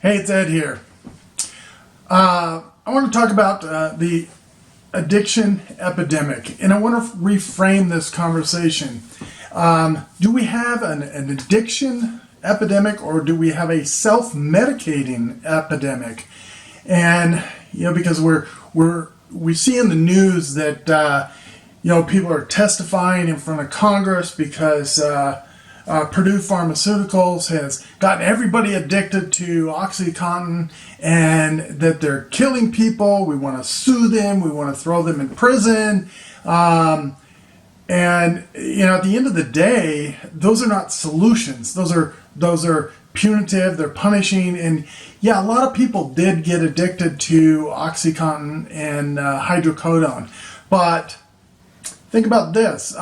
Hey, it's Ed here. I want to talk about the addiction epidemic, and I want to reframe this conversation. Do we have an addiction epidemic, or do we have a self-medicating epidemic? And because we see in the news that people are testifying in front of Congress because Purdue Pharmaceuticals has gotten everybody addicted to OxyContin, and that they're killing people. We want to sue them. We want to throw them in prison. And at the end of the day, those are not solutions. Those are punitive. They're punishing. And yeah, a lot of people did get addicted to OxyContin and hydrocodone. But think about this.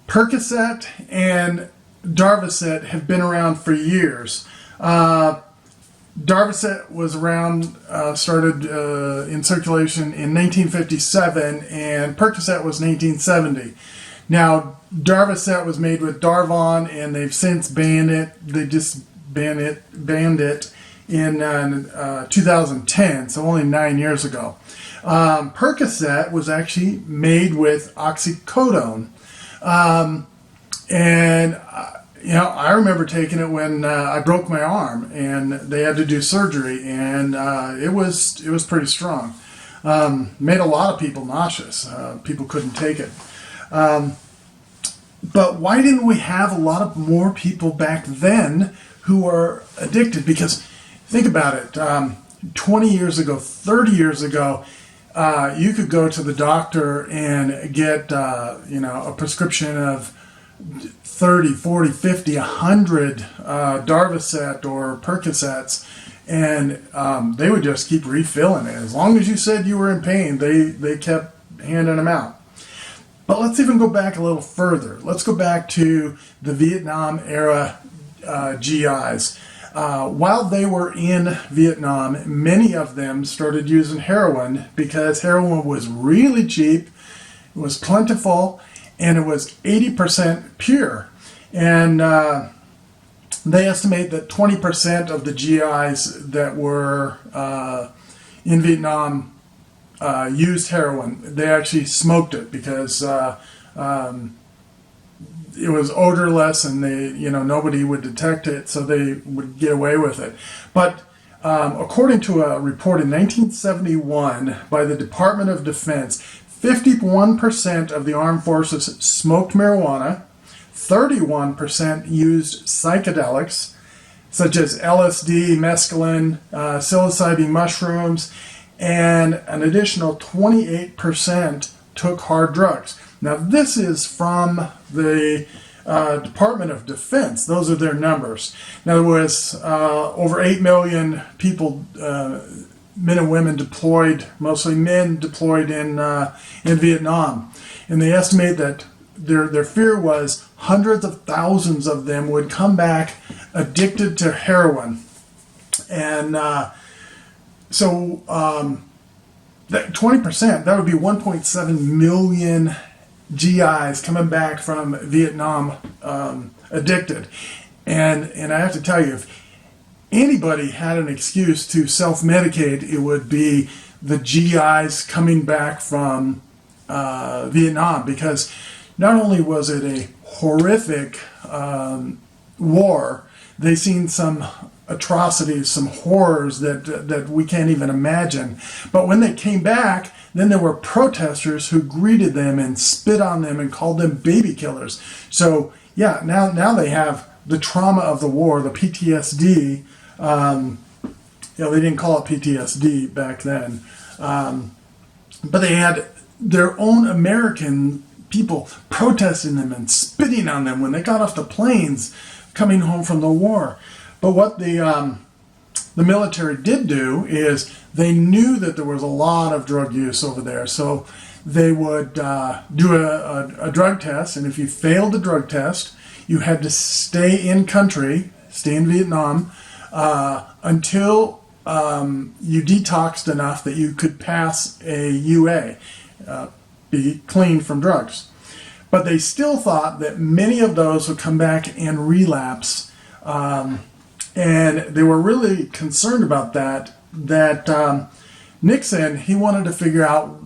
Percocet and Darvocet have been around for years. Darvocet was around, started in circulation in 1957, and Percocet was 1970. Now, Darvocet was made with Darvon, and they've since banned it. They just banned it in 2010, so only 9 years ago. Percocet was actually made with OxyCodone. I remember taking it when I broke my arm and they had to do surgery, and it was pretty strong. Made a lot of people nauseous. People couldn't take it. But why didn't we have a lot of more people back then who are addicted? Because think about it. 20 years ago, 30 years ago, you could go to the doctor and get a prescription of 30, 40, 50, 100 Darvocet or Percocets, and they would just keep refilling it. As long as you said you were in pain, they kept handing them out. But let's even go back a little further. Let's go back to the Vietnam era GIs. While they were in Vietnam, many of them started using heroin because heroin was really cheap, it was plentiful, and it was 80% pure. And they estimate that 20% of the GIs that were in Vietnam used heroin. They actually smoked it because it was odorless, and nobody would detect it, so they would get away with it. But according to a report in 1971 by the Department of Defense, 51% of the armed forces smoked marijuana, 31% used psychedelics such as LSD, mescaline, psilocybin mushrooms, and an additional 28% took hard drugs. Now, this is from the Department of Defense. Those are their numbers. Now, there was over 8 million people, men and women deployed, mostly men deployed in Vietnam. And they estimate that their fear was hundreds of thousands of them would come back addicted to heroin. And so that 20%, that would be 1.7 million GIs coming back from Vietnam addicted. And I have to tell you, if anybody had an excuse to self-medicate, it would be the GIs coming back from Vietnam, because not only was it a horrific war, they seen some atrocities, some horrors that we can't even imagine. But when they came back, then there were protesters who greeted them and spit on them and called them baby killers. So yeah, now they have the trauma of the war, the PTSD. They didn't call it PTSD back then, but they had their own American people protesting them and spitting on them when they got off the planes coming home from the war. But what the military did do is they knew that there was a lot of drug use over there, so they would do a drug test, and if you failed the drug test, you had to stay in country, stay in Vietnam, until you detoxed enough that you could pass a UA, be clean from drugs. But they still thought that many of those would come back and relapse And they were really concerned about that Nixon, he wanted to figure out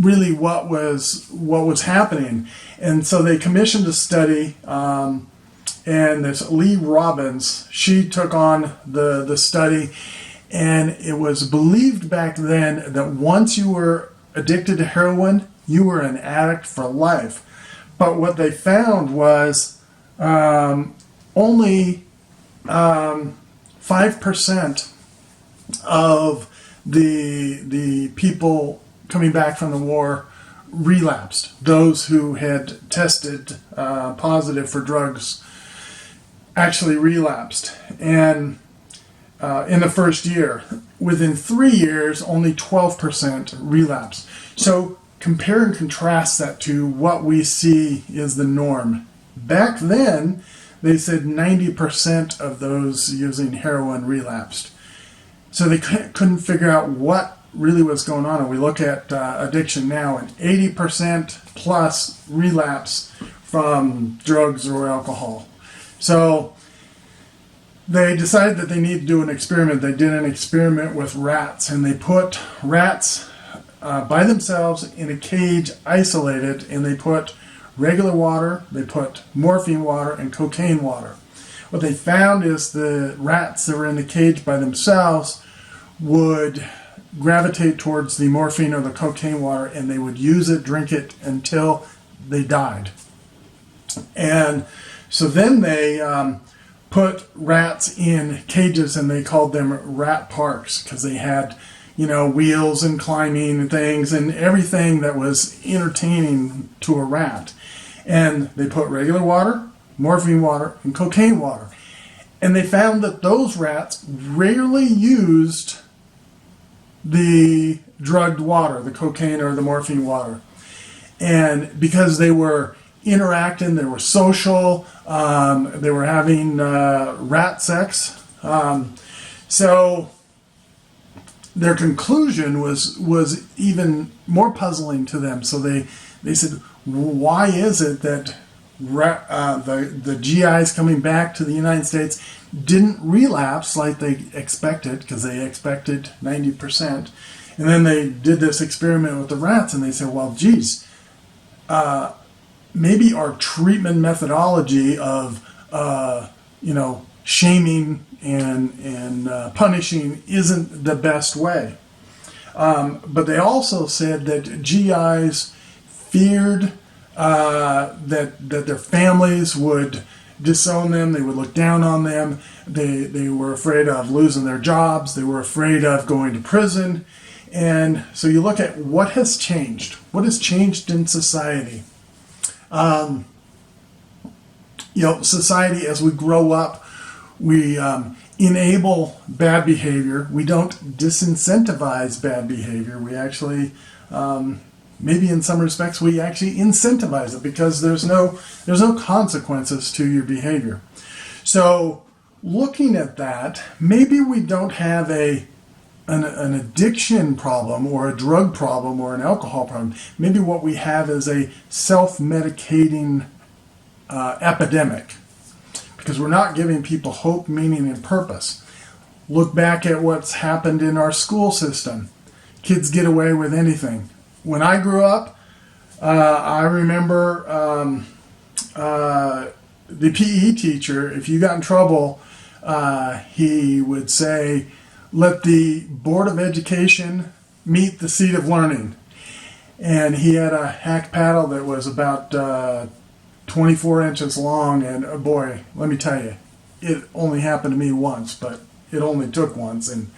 really what was happening. And so they commissioned a study, and this Lee Robbins, she took on the study, and it was believed back then that once you were addicted to heroin, you were an addict for life. But what they found was only 5% of the people coming back from the war relapsed. Those who had tested positive for drugs actually relapsed. And in the first year, within 3 years, only 12% relapsed. So compare and contrast that to what we see is the norm. Back then, they said 90% of those using heroin relapsed. So they couldn't figure out what really was going on. And we look at addiction now, and 80% plus relapse from drugs or alcohol. So they decided that they need to do an experiment. They did an experiment with rats, and they put rats by themselves in a cage, isolated, and they put regular water, they put morphine water, and cocaine water. What they found is the rats that were in the cage by themselves would gravitate towards the morphine or the cocaine water, and they would use it, drink it until they died. And so then they put rats in cages, and they called them rat parks, because they had, wheels and climbing and things and everything that was entertaining to a rat. And they put regular water, morphine water, and cocaine water. And they found that those rats rarely used the drugged water, the cocaine or the morphine water. And because they were interacting, they were social, they were having rat sex. So their conclusion was even more puzzling to them. So they said, why is it that the GIs coming back to the United States didn't relapse like they expected, because they expected 90%. And then they did this experiment with the rats, and they said, well, geez, maybe our treatment methodology of, shaming and punishing isn't the best way. But they also said that GIs feared that their families would disown them, they would look down on them, they were afraid of losing their jobs, they were afraid of going to prison. And so you look at what has changed. What has changed in society? Society, as we grow up, we enable bad behavior. We don't disincentivize bad behavior. We actually, maybe in some respects, we actually incentivize it, because there's no consequences to your behavior. So looking at that, maybe we don't have an addiction problem or a drug problem or an alcohol problem. Maybe what we have is a self-medicating epidemic, because we're not giving people hope, meaning, and purpose. Look back at what's happened in our school system. Kids get away with anything. When I grew up, I remember the PE teacher, if you got in trouble, he would say, let the Board of Education meet the seat of learning. And he had a hack paddle that was about 24 inches long, and boy, let me tell you, it only happened to me once, but it only took once, and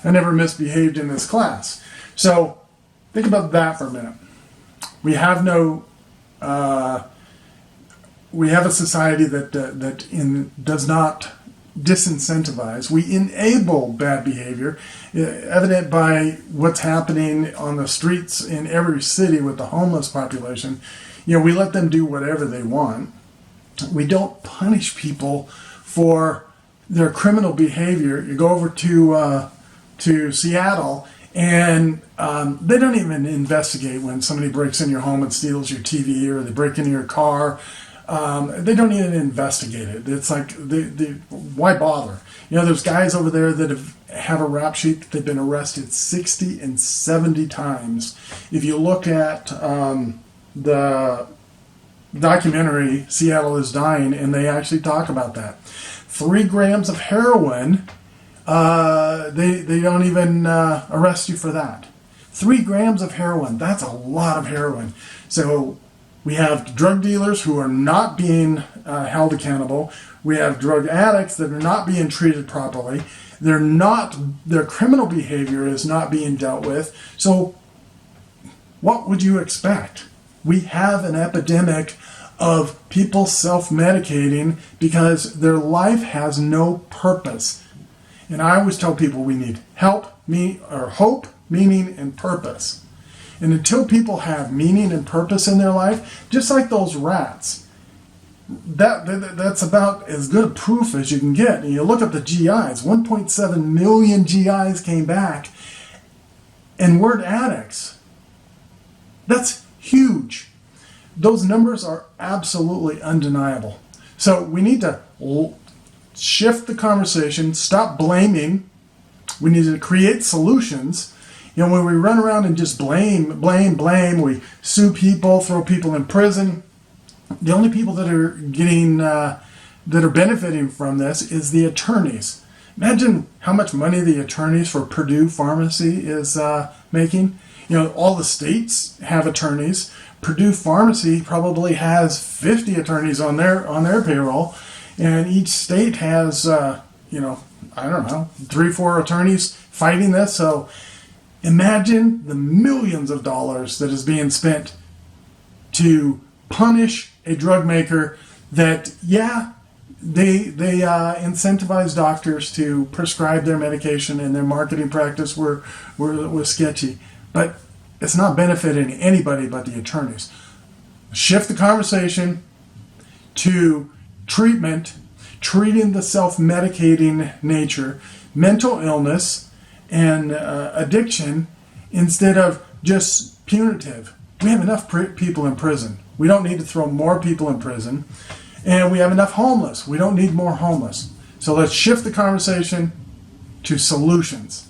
I never misbehaved in this class. So think about that for a minute. We have a society that does not disincentivize. We enable bad behavior, evident by what's happening on the streets in every city with the homeless population. We let them do whatever they want. We don't punish people for their criminal behavior. You go over to Seattle, and they don't even investigate when somebody breaks in your home and steals your TV, or they break into your car. They don't even investigate it. It's like, why bother? You know, there's guys over there that have a rap sheet that they've been arrested 60 and 70 times. If you look at the documentary Seattle is Dying, and they actually talk about that. 3 grams of heroin, they don't even arrest you for that. 3 grams of heroin, that's a lot of heroin. So we have drug dealers who are not being held accountable. We have drug addicts that are not being treated properly. Their criminal behavior is not being dealt with. So what would you expect? We have an epidemic of people self-medicating because their life has no purpose. And I always tell people we need hope, meaning, and purpose. And until people have meaning and purpose in their life, just like those rats, that's about as good proof as you can get. And you look at the GIs, 1.7 million GIs came back and weren't addicts. That's huge. Those numbers are absolutely undeniable. So we need to shift the conversation, stop blaming. We need to create solutions. You know, when we run around and just blame, we sue people, throw people in prison. The only people that are getting, that are benefiting from this is the attorneys. Imagine how much money the attorneys for Purdue Pharmacy is making. You know, all the states have attorneys. Purdue Pharmacy probably has 50 attorneys on their payroll, and each state has, I don't know, 3 or 4 attorneys fighting this. So imagine the millions of dollars that is being spent to punish a drug maker that, they incentivize doctors to prescribe their medication, and their marketing practice was sketchy. But it's not benefiting anybody but the attorneys. Shift the conversation to treating the self-medicating nature, mental illness, and addiction, instead of just punitive. We have enough people in prison. We don't need to throw more people in prison. And we have enough homeless. We don't need more homeless. So let's shift the conversation to solutions.